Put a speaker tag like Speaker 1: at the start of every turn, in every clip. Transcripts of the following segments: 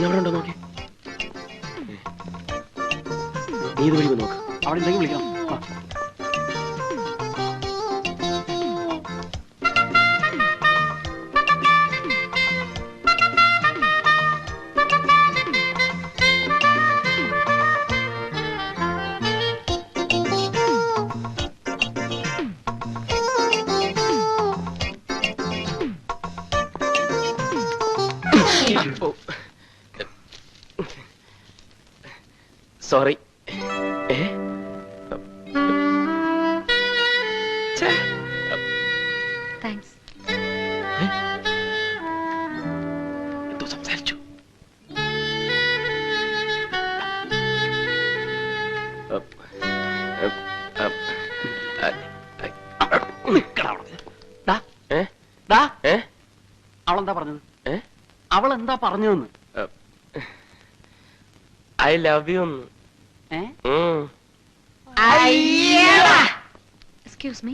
Speaker 1: നീ അവിടെ ഉണ്ടോ നോക്കി. നീ ഇത് വിളിക്കും നോക്ക്.
Speaker 2: അവിടെ എന്തെങ്കിലും വിളിക്കണം.
Speaker 1: സോറി.
Speaker 3: താങ്ക്സ്.
Speaker 1: എന്തോ സംസാരിച്ചു.
Speaker 2: അവളെന്താ പറഞ്ഞത്? അവളെന്താ പറഞ്ഞതെന്ന്?
Speaker 1: I love you.
Speaker 3: Excuse me,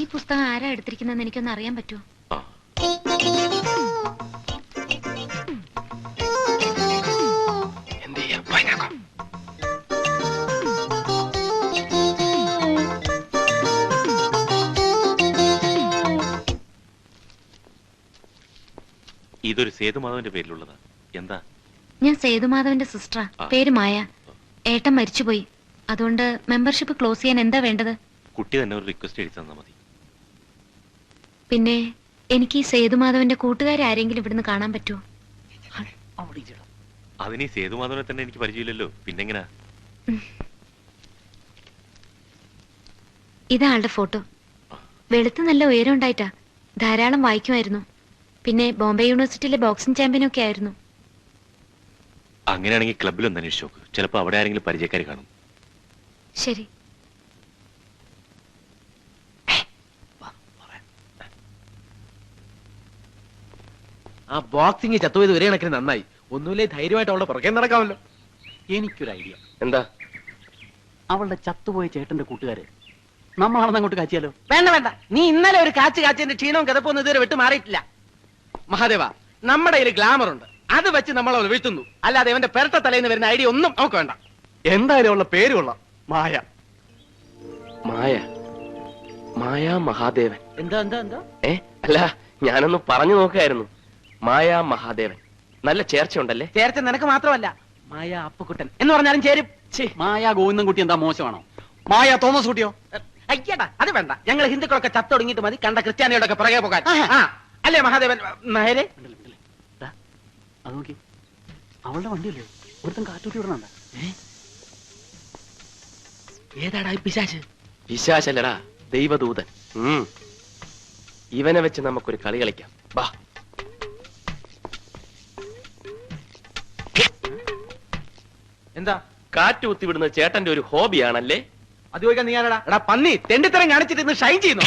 Speaker 3: ഈ പുസ്തകം ആരാ എടുത്തിരിക്കുന്നതെന്ന് എനിക്കൊന്ന് അറിയാൻ പറ്റുമോ?
Speaker 4: ഇതൊരു സേതുമാധവന്റെ പേരിലുള്ളതാ. എന്താ?
Speaker 3: ഞാൻ സേതുമാധവന്റെ സിസ്റ്ററാ. പേര് മായ. ഏട്ടൻ മരിച്ചുപോയി. അതുകൊണ്ട് മെമ്പർഷിപ്പ് ക്ലോസ് ചെയ്യാൻ എന്താ വേണ്ടത്?
Speaker 4: കുട്ടി തന്നെ ഒരു റിക്വസ്റ്റ് എഴുതി തന്നാ മതി.
Speaker 3: പിന്നെ എനിക്ക് ഈ സേതുമാധവന്റെ കൂട്ടുകാരെ ആരെങ്കിലും ഇവിടുന്ന് കാണാൻ പറ്റുമോ?
Speaker 4: അതിന് ഈ സേതുമാധവനെ തന്നെ എനിക്ക് പരിചയമില്ലല്ലോ, പിന്നെങ്ങനാ?
Speaker 3: ഇതാളുടെ ഫോട്ടോ. വെളുത്ത് നല്ല ഉയരം ഉണ്ടായിട്ടാ. ധാരാളം വായിക്കുമായിരുന്നു. പിന്നെ ബോംബെ യൂണിവേഴ്സിറ്റിയിലെ ബോക്സിംഗ് ചാമ്പ്യനൊക്കെ ആയിരുന്നു.
Speaker 4: അങ്ങനെയാണെങ്കിൽ ക്ലബിലൊന്ന് അന്വേഷിച്ച് നോക്ക്. ചിലപ്പോ അവിടെ ആരെങ്കിലും പരിചയക്കാർ കാണും.
Speaker 3: ശരി.
Speaker 1: ആ ബോക്സിംഗ് ചത്തുപോയത് ഒരേ കണക്കിന് നന്നായി. ഒന്നുമില്ലേ ധൈര്യമായിട്ട് അവളുടെ പുറകെ നടക്കാമല്ലോ.
Speaker 2: എനിക്കൊരു ഐഡിയ.
Speaker 1: എന്താ?
Speaker 2: അവളുടെ ചത്തുപോയ ചേട്ടന്റെ കൂട്ടുകാര് നമ്മളാണെന്ന് അങ്ങോട്ട് കാച്ചിയാലോ?
Speaker 1: വേണ്ട വേണ്ട, നീ ഇന്നലെ ഒരു കാച്ചിന്റെ ക്ഷീണവും കിതപ്പൊന്നും ഇതുവരെ വിട്ട് മാറിയിട്ടില്ല. മഹാദേവ, നമ്മുടെ കയ്യിൽ ഗ്ലാമർ ഉണ്ട്. അത് വെച്ച് നമ്മൾ അവൾ വീഴ്ത്തുന്നു. അല്ലാതെ അവന്റെ പെരട്ട തലേന്ന് വരുന്ന ഐഡിയ ഒന്നും നമുക്ക് വേണ്ട.
Speaker 2: എന്തായാലും ഉള്ള പേരുള്ള മായ.
Speaker 1: മായ? മായ മഹാദേവൻ?
Speaker 2: എന്താ എന്താ എന്താ?
Speaker 1: അല്ല, ഞാനൊന്ന് പറഞ്ഞു നോക്കായിരുന്നു. മായ മഹാദേവൻ നല്ല ചേർച്ച ഉണ്ടല്ലേ? ചേർച്ച നിനക്ക് മാത്രമല്ല, മായ അപ്പുക്കുട്ടൻ എന്ന് പറഞ്ഞാലും ചേരും.
Speaker 2: മായ ഗോവിന്ദൻകുട്ടി എന്താ മോശമാണോ? മായ തോമസ് കുട്ടിയോ?
Speaker 1: അയ്യടാ, അത് വേണ്ട. ഞങ്ങൾ ഹിന്ദുക്കളൊക്കെ ചത്തൊടുങ്ങിയിട്ട് മതി കണ്ട ക്രിസ്ത്യാനിയോടൊക്കെ പുറകെ പോകാൻ. അല്ലേ മഹാദേവൻ നായരെ?
Speaker 2: അത് നോക്കി, അവളുടെ വണ്ടിയല്ലേ ഒരുത്തം കാറ്റൂട്ടി വിടണണ്ട.
Speaker 1: ഏതാടാ ഈ പിശാച്? പിശാചല്ലടാ, ദൈവദൂതൻ. ഇവനെ വെച്ച് നമുക്കൊരു കളി കളിക്കാം. ബാ. എന്താ? കാറ്റ് കുത്തിവിടുന്ന ചേട്ടന്റെ ഒരു ഹോബിയാണല്ലേ? അത് ചോദിക്കാൻ നീ ആരടാ? എടാ പന്നി, തെണ്ടിത്തരം കാണിച്ചിട്ട് ഇന്ന് ഷൈൻ ചെയ്യുന്നു.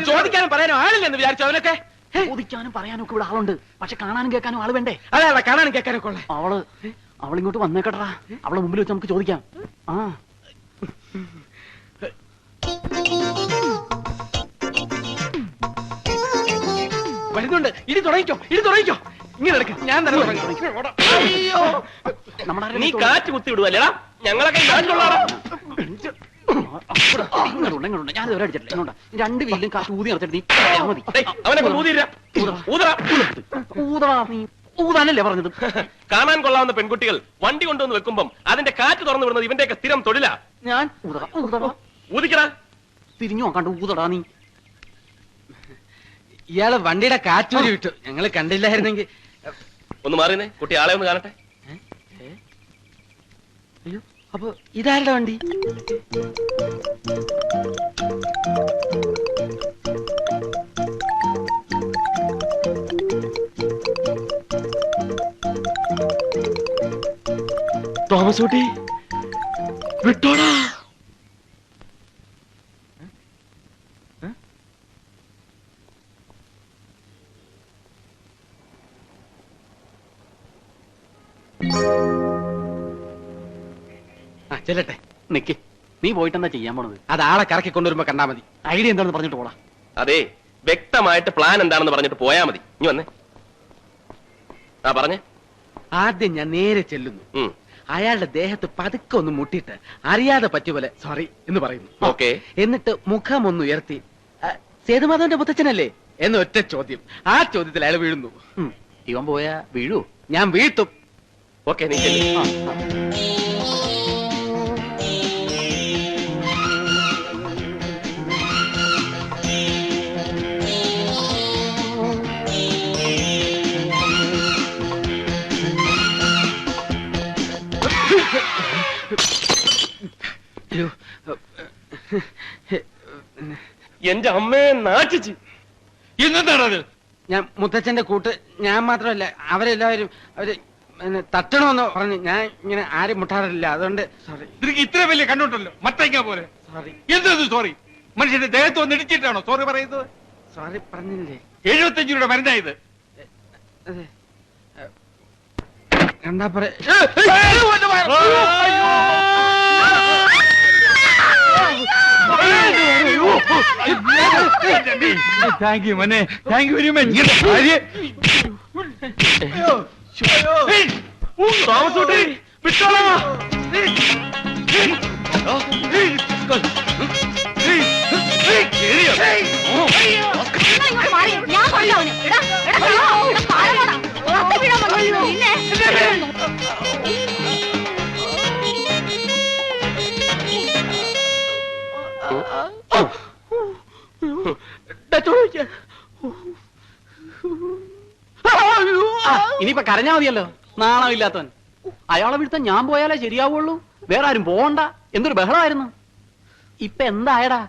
Speaker 1: ചോദിക്കാനും പറയാനും ആളില്ലെന്ന് വിചാരിച്ചു അവനൊക്കെ?
Speaker 2: ചോദിക്കാനും പറയാനും ഒക്കെ ഇവിടെ ആളുണ്ട്. പക്ഷെ കാണാനും കേൾക്കാനും ആള് വേണ്ടേ?
Speaker 1: അതെ, കാണാനും കേൾക്കാനൊക്കെ ഉള്ള
Speaker 2: അവളിങ്ങോട്ട് വന്നേക്കട്ടാ. അവളെ മുമ്പിൽ വെച്ച് നമുക്ക് ചോദിക്കാം.
Speaker 1: വരുന്നുണ്ട്. ഇനി തുടങ്ങിക്കോ, ഇനി തുടങ്ങിക്കോ. ഇങ്ങനെ എടുക്ക, ഞാൻ തന്നെ നീ കാറ്റ് കുത്തി വിടുവല്ലേടാ? ഞങ്ങളൊക്കെ
Speaker 2: ഞാൻ ഇതുവരെ അടിച്ചിട്ടില്ല. രണ്ട് വീലും കാശ് ഊതി നടത്തിട്ട് നീ മതി. ഊതാനല്ലേ പറഞ്ഞത്?
Speaker 1: കാണാൻ കൊള്ളാവുന്ന പെൺകുട്ടികൾ വണ്ടി കൊണ്ടുവന്ന് വെക്കുമ്പം അതിന്റെ കാറ്റ് തുറന്നു വിടുന്നത് ഇവന്റെയൊക്കെ സ്ഥിരം തൊഴിലാ.
Speaker 2: ഞാൻ
Speaker 1: ഊതിക്കടാ.
Speaker 2: തിരിഞ്ഞു നോക്കാണ്ട് ഊതടാ നീ.
Speaker 1: ഇയാള് വണ്ടിയുടെ കാറ്റൂരി വിട്ടു. ഞങ്ങള് കണ്ടില്ലായിരുന്നെങ്കിൽ. ഒന്ന് മാറിയേ, കുട്ടി ആളെ ഒന്ന് കാണട്ടെ. അയ്യോ, അപ്പൊ ഇതാരുടെ വണ്ടി? തോമസ് കുട്ടി വിട്ടോടാ. ചെല്ലട്ടെ.
Speaker 2: നിക്ക്, നീ പോയിട്ട് എന്താ ചെയ്യാൻ പോണത്?
Speaker 1: അത് ആളെ കറക്കി കൊണ്ടുവരുമ്പോ കണ്ടാ മതി.
Speaker 2: ഐഡിയ എന്താണെന്ന് പറഞ്ഞിട്ട് പോടാ.
Speaker 5: അതെ, വ്യക്തമായിട്ട് പ്ലാൻ എന്താണെന്ന് പറഞ്ഞിട്ട് പോയാ മതി. ഇനി വന്നേ. ആ പറഞ്ഞേ.
Speaker 1: ആദ്യം ഞാൻ നേരെ ചെല്ലുന്നു. അയാളുടെ ദേഹത്ത് പതുക്കെ ഒന്ന് മുട്ടിയിട്ട് അറിയാതെ പറ്റുപോലെ സോറി എന്ന് പറയുന്നു.
Speaker 5: ഓക്കെ.
Speaker 1: എന്നിട്ട് മുഖം ഒന്ന് ഉയർത്തി സേതുമാധവന്റെ മുത്തച്ഛനല്ലേ എന്ന് ഒറ്റ ചോദ്യം. ആ ചോദ്യത്തിൽ അയാൾ വീഴുന്നു.
Speaker 2: ഇവൻ പോയാ വീഴൂ?
Speaker 1: ഞാൻ വീഴ്ത്തും.
Speaker 5: ഓക്കെ, നീ ചെല്ലു. എന്റെ അമ്മയെ നാട്ടിച്ച്.
Speaker 1: ഇന്നെന്താണത്? ഞാൻ മുത്തച്ഛന്റെ കൂട്ട്, ഞാൻ മാത്രമല്ല അവരെല്ലാവരും അവര് തട്ടണമെന്ന് പറഞ്ഞു. ഞാൻ ഇങ്ങനെ ആരും മുട്ടാറില്ല, അതുകൊണ്ട് സോറി.
Speaker 6: ഇത്ര വലിയ കണ്ടുണ്ടല്ലോ, മത്തയ്ക്ക പോലെ.
Speaker 1: സോറി.
Speaker 6: എന്തത് സോറി? മനുഷ്യന്റെ ദേഹത്ത് വന്ന് ഇടിച്ചിട്ടാണോ സോറി പറയുന്നത്?
Speaker 1: സോറി പറഞ്ഞില്ലേ?
Speaker 6: 75 രൂപയുടെ മരുന്നായത്.
Speaker 1: അതെ, കണ്ടാ പറ.
Speaker 6: താങ്ക് യു മനെ, താങ്ക് യു വെരി മച്ച്.
Speaker 2: ഇനിയിപ്പൊ കരഞ്ഞാ മതിയല്ലോ, നാണം ഇല്ലാത്തവൻ. അയാളെ വീഴ്ത്താൻ ഞാൻ പോയാലേ ശരിയാവുള്ളൂ, വേറെ ആരും പോകണ്ട. എന്തൊരു ബഹളമായിരുന്നു. ഇപ്പൊ എന്തായടാ?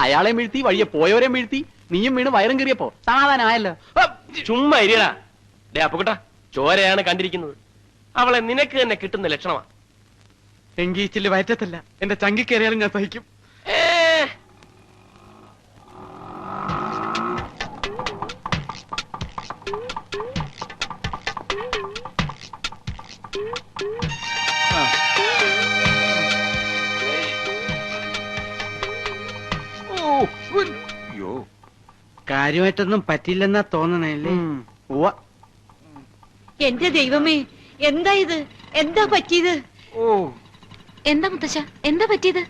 Speaker 2: അയാളെയും വീഴ്ത്തി, വഴിയെ പോയവരെയും വീഴ്ത്തി, നീയും വീണ് വയറും കയറിയപ്പോ സമാധാനമായല്ലോ.
Speaker 5: ചുമ്മാ ഇരിയടാ. ഡേ അപ്പുക്കുട്ടാ, ചോരയാണ് കണ്ടിരിക്കുന്നത്. അവളെ നിനക്ക് തന്നെ കിട്ടുന്ന ലക്ഷണമാ.
Speaker 1: എങ്കി ചില്ല് വയറ്റത്തല്ല, എന്റെ ചങ്കി കയറിയാലും ഞാൻ സഹിക്കും. കാര്യമായിട്ടൊന്നും പറ്റില്ലെന്നാ തോന്നണല്ലേ?
Speaker 7: എന്റെ ദൈവമേ, എന്താ ഇത്? എന്താ പറ്റിയത്?
Speaker 3: എന്താ മുത്തശ്ശ, എന്താ പറ്റിയത്?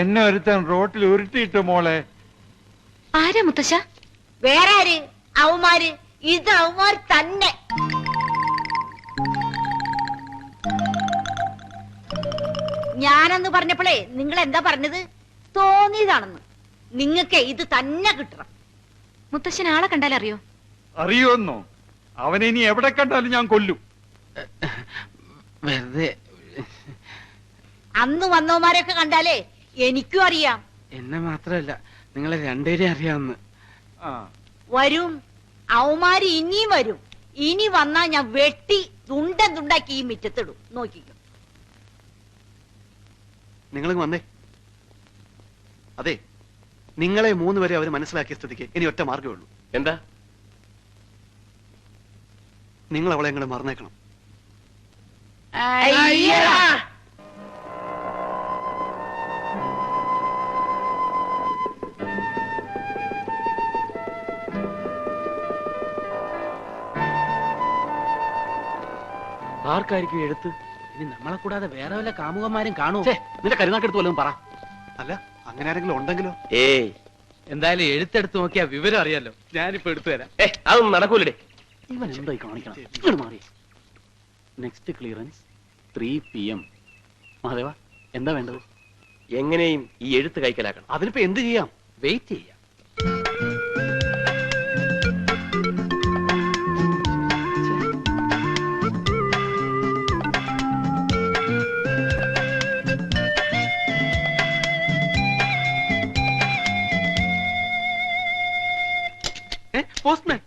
Speaker 6: എന്നെ ഒരുത്തൻ റോട്ടിൽ ഉരുട്ടിയിട്ടു മോളെ.
Speaker 3: ആരാ മുത്തശ്ശ?
Speaker 7: വേറെ ആര്? അവന്മാര്. ഇത് അവന്മാർ തന്നെ. ഞാനെന്ന് പറഞ്ഞപ്പോഴേ നിങ്ങൾ എന്താ പറഞ്ഞത്? തോന്നിയതാണെന്ന്. നിങ്ങൾക്ക് ഇത് തന്നെ കിട്ടണം.
Speaker 3: മുത്തശ്ശൻ ആളെ കണ്ടാലറിയോ?
Speaker 6: അറിയോന്നോ? അവനെ ഇനി എവിടെ കണ്ടാലും ഞാൻ കൊല്ലും.
Speaker 1: വെറുതെ.
Speaker 7: അന്ന് വന്നവന്മാരെയൊക്കെ കണ്ടാലേ എനിക്കും അറിയാം.
Speaker 1: എന്നെ മാത്രമല്ല, നിങ്ങളെ രണ്ടുപേരെയും അറിയാവുന്ന.
Speaker 7: വരും, അവന്മാര് ഇനിയും വരും. ഇനി വന്നാ ഞാൻ വെട്ടി തുണ്ടൻ തുണ്ടാക്കി ഈ മിറ്റത്തിടും. നോക്കിക്കോ.
Speaker 8: നിങ്ങൾ വന്നേ. അതെ, നിങ്ങളെ 3 വരെ അവർ മനസ്സിലാക്കിയ സ്ഥിതിക്ക് ഇനി ഒറ്റ മാർഗ്ഗമേ ഉള്ളൂ.
Speaker 5: എന്താ?
Speaker 8: നിങ്ങൾ അവളെ എങ്ങനെ മറന്നേക്കണം.
Speaker 5: ആർക്കായിരിക്കും എഴുത്ത്?
Speaker 1: ഇനി നമ്മളെ കൂടാതെ വേറെ വല്ല കാമുകന്മാരും കാണുമോ?
Speaker 2: നിന്റെ കരുനാക്കെടുത്ത് വല്ലതും പറ.
Speaker 8: അല്ല, അങ്ങനെ ആരെങ്കിലും ഉണ്ടെങ്കിലോ?
Speaker 5: ഏയ്,
Speaker 1: എന്തായാലും എഴുത്തെടുത്ത് നോക്കിയാ വിവരം അറിയാലോ. ഞാനിപ്പോ എടുത്തു തരാം.
Speaker 5: അതൊന്നും നടക്കൂലേ.
Speaker 2: ഇവൻ എന്തായി കാണിക്കണം? ഇങ്ങോട്ട് മാറി. Next clearance 3 PM. മഹാദേവ, എന്താ വേണ്ടത്?
Speaker 5: എങ്ങനെയും ഈ എഴുത്ത് കൈക്കലാക്കണം.
Speaker 8: അതിനിപ്പോ എന്ത് ചെയ്യാം?
Speaker 1: വെയിറ്റ് ചെയ്യാം. പോസ്റ്റ്മാൻ,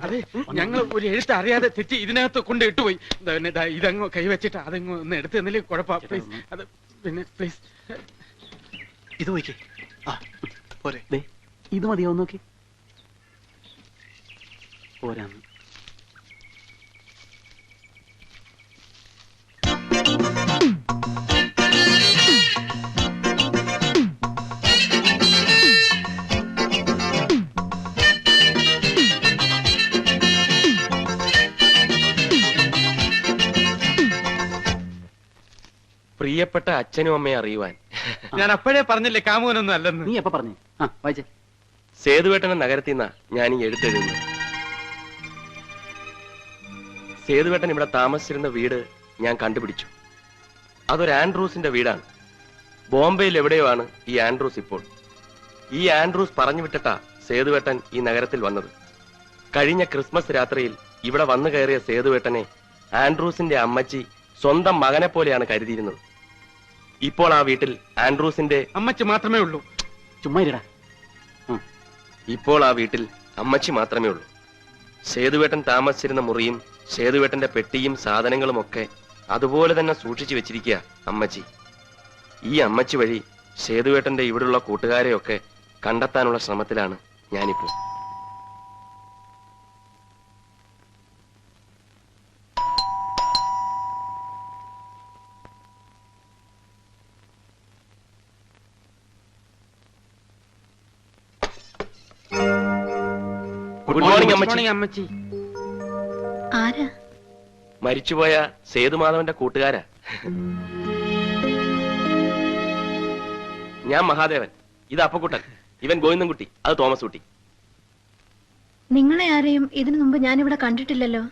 Speaker 1: അതെ, ഞങ്ങൾ ഒരു എഴുത്ത് അറിയാതെ തെറ്റി ഇതിനകത്ത് കൊണ്ട് ഇട്ടുപോയി. ഇതങ്ങ് കൈവച്ചിട്ട് അതങ്ങ് ഒന്ന് എടുത്ത് തന്നില്ലേ കുഴപ്പം. പ്ലീസ്, അത് പിന്നെ പ്ലീസ്.
Speaker 8: ഇത് നോക്കി. പോരെ?
Speaker 2: ഇത് മതിയോ? നോക്കി. പോരാന്ന്.
Speaker 5: പ്രിയപ്പെട്ട അച്ഛനും അമ്മയെ അറിയുവാൻ
Speaker 1: ഞാൻ അപ്പോഴേ പറഞ്ഞില്ലേ കാമുകനൊന്നും അല്ലെന്ന്.
Speaker 2: നീ എപ്പ പറഞ്ഞു? ആ വായിച്ചേ.
Speaker 5: സേതുവേട്ടന്റെ നഗരത്തിൽ നിന്നാ ഞാൻ ഈ എഴുത്തെഴുതുന്നത്. സേതുവേട്ടൻ ഇവിടെ താമസിച്ചിരുന്ന വീട് ഞാൻ കണ്ടുപിടിച്ചു. അതൊരു ആൻഡ്രൂസിന്റെ വീടാണ്. ബോംബെയിൽ എവിടെയോ ആണ് ഈ ആൻഡ്രൂസ് ഇപ്പോൾ. ഈ ആൻഡ്രൂസ് പറഞ്ഞു വിട്ടിട്ടാ സേതുവേട്ടൻ ഈ നഗരത്തിൽ വന്നത്. കഴിഞ്ഞ ക്രിസ്മസ് രാത്രിയിൽ ഇവിടെ വന്നു കയറിയ സേതുവേട്ടനെ ആൻഡ്രൂസിന്റെ അമ്മച്ചി സ്വന്തം മകനെ പോലെയാണ് കരുതിയിരുന്നത്. ഇപ്പോൾ ആ വീട്ടിൽ ആൻഡ്രൂസിന്റെ
Speaker 1: അമ്മച്ചി മാത്രമേ ഉള്ളൂ.
Speaker 2: ചുമ്മാ ഇരിടാ.
Speaker 5: ഇപ്പോൾ ആ വീട്ടിൽ അമ്മച്ചി മാത്രമേ ഉള്ളൂ. സേതുവേട്ടൻ താമസിച്ചിരുന്ന മുറിയും സേതുവേട്ടന്റെ പെട്ടിയും സാധനങ്ങളും ഒക്കെ അതുപോലെ തന്നെ സൂക്ഷിച്ചു വെച്ചിരിക്കുക അമ്മച്ചി. ഈ അമ്മച്ചി വഴി സേതുവേട്ടന്റെ ഇവിടെയുള്ള കൂട്ടുകാരെയൊക്കെ കണ്ടെത്താനുള്ള ശ്രമത്തിലാണ് ഞാനിപ്പോ. ഗുഡ് മോർണിംഗ് അമ്മച്ചി.
Speaker 1: അമ്മച്ചി.
Speaker 3: ആരാ?
Speaker 5: മരിച്ചുപോയ സേതുമാധവന്റെ കൂട്ടുകാരാ. ഞാൻ മഹാദേവൻ, ഇത് അപ്പക്കുട്ടൻ, ഇവൻ ഗോവിന്ദൻകുട്ടി, അത് തോമസ് കുട്ടി.
Speaker 3: നിങ്ങളെ ആരെയും ഇതിനു മുമ്പ് ഞാനിവിടെ കണ്ടിട്ടില്ലല്ലോ.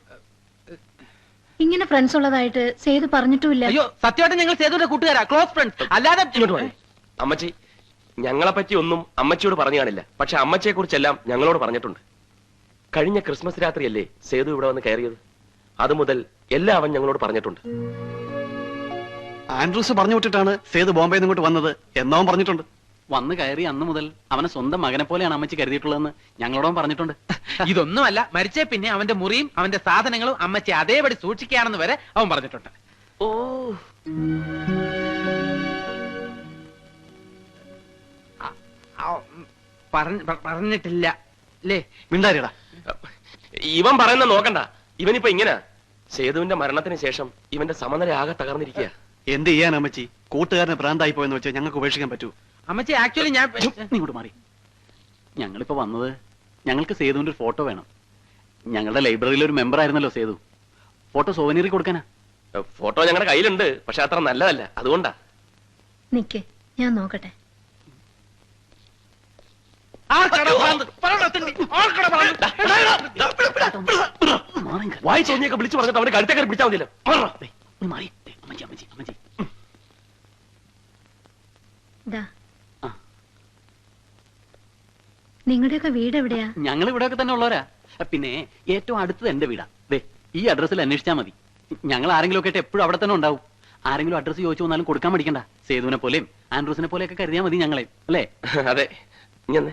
Speaker 3: ഇങ്ങനെ ഫ്രണ്ട്സ് ഉള്ളതായിട്ട് സേതു പറഞ്ഞിട്ടുമില്ല.
Speaker 1: അയ്യോ സത്യമായിട്ട് ഞങ്ങൾ സേതുവിന്റെ കൂട്ടുകാരാ, ക്ലോസ് ഫ്രണ്ട്സ്. അല്ലാതെ
Speaker 5: അമ്മച്ചി, ഞങ്ങളെ പറ്റി ഒന്നും അമ്മച്ചിയോട് പറഞ്ഞു കാണില്ല. പക്ഷെ അമ്മച്ചിയെ കുറിച്ചെല്ലാം ഞങ്ങളോട് പറഞ്ഞിട്ടുണ്ട്. കഴിഞ്ഞ ക്രിസ്മസ് രാത്രിയല്ലേ സേതു ഇവിടെ വന്ന് കയറിയത്. അതുമുതൽ എല്ലാം അവൻ ഞങ്ങളോട് പറഞ്ഞിട്ടുണ്ട്.
Speaker 8: ആൻഡ്രൂസ് പറഞ്ഞു വിട്ടിട്ടാണ് സേതു ബോംബെയിൽ നിന്ന് ഇങ്ങോട്ട് വന്നത് എന്നവൻ പറഞ്ഞിട്ടുണ്ട്.
Speaker 2: വന്ന് കയറി അന്ന് മുതൽ അവനെ സ്വന്തം മകനെ പോലെയാണ് അമ്മച്ചി കരുതിയിട്ടുള്ളതെന്ന് ഞങ്ങളോടും പറഞ്ഞിട്ടുണ്ട്.
Speaker 1: ഇതൊന്നുമല്ല, മരിച്ചേ പിന്നെ അവന്റെ മുറിയും അവന്റെ സാധനങ്ങളും അമ്മച്ചി അതേപടി സൂക്ഷിക്കുകയാണെന്ന് വരെ അവൻ പറഞ്ഞിട്ടുണ്ട്.
Speaker 5: ഓ,
Speaker 1: പറഞ്ഞിട്ടില്ല അല്ലേ?
Speaker 8: മിണ്ടാരിടാ.
Speaker 5: ഇവൻ പറയുന്ന നോക്കണ്ട. ഇവനിപ്പോ ഇങ്ങനെ സേതുവിന്റെ മരണത്തിന് ശേഷം ഇവന്റെ സമനില ആകെ തകർന്നിരിക്കുക.
Speaker 8: എന്ത് ചെയ്യാൻ അമ്മച്ചി? കൂട്ടുകാരനെ ഭ്രാന്തായി പോയെന്ന് വെച്ചാൽ ഞങ്ങൾക്ക് ഉപേക്ഷിക്കാൻ പറ്റൂ?
Speaker 1: അമ്മച്ചി ആക്ച്വലി ഞാൻ
Speaker 2: നീ ഇങ്ങോട്ട് മാറി. ഞങ്ങളിപ്പോ വന്നത് ഞങ്ങൾക്ക് സേതുവിന്റെ ഒരു ഫോട്ടോ വേണം. ഞങ്ങളുടെ ലൈബ്രറിയിലെ ഒരു മെമ്പർ ആയിരുന്നല്ലോ സേതു. ഫോട്ടോ സോവനീറി കൊടുക്കാനാ.
Speaker 5: ഫോട്ടോ ഞങ്ങളുടെ കയ്യിലുണ്ട്, പക്ഷെ അത്ര നല്ലതല്ല, അതുകൊണ്ടാ.
Speaker 3: നിക്ക്, ഞാൻ നോക്കട്ടെ.
Speaker 5: വായി തോന്നിയൊക്കെ വിളിച്ചു പറഞ്ഞിട്ട് അവന്റെ കഴുത്തേക്കാരി പിടിച്ചാൽ മതിയല്ലോ.
Speaker 2: മാറി. അമ്മച്ചി അമ്മച്ചി അമ്മച്ചി.
Speaker 3: നിങ്ങളുടെയൊക്കെ വീട് എവിടെയാ?
Speaker 2: ഞങ്ങൾ ഇവിടെയൊക്കെ തന്നെ ഉള്ളവരാ. പിന്നെ ഏറ്റവും അടുത്തത് എന്റെ വീടാ. ദേ ഈ അഡ്രസ്സിൽ അന്വേഷിച്ചാൽ മതി. ഞങ്ങൾ ആരെങ്കിലും ഒക്കെ ആയിട്ട് എപ്പോഴും അവിടെ തന്നെ ഉണ്ടാവും. ആരെങ്കിലും അഡ്രസ്സ് ചോദിച്ചു വന്നാലും കൊടുക്കാൻ മടിക്കണ്ട. സേതുവിനെ പോലെയും ആൻഡ്രൂസിനെ പോലെയൊക്കെ കരുതിയാൽ മതി ഞങ്ങളെ, അല്ലേ?
Speaker 5: അതെ. ഇങ്ങനെ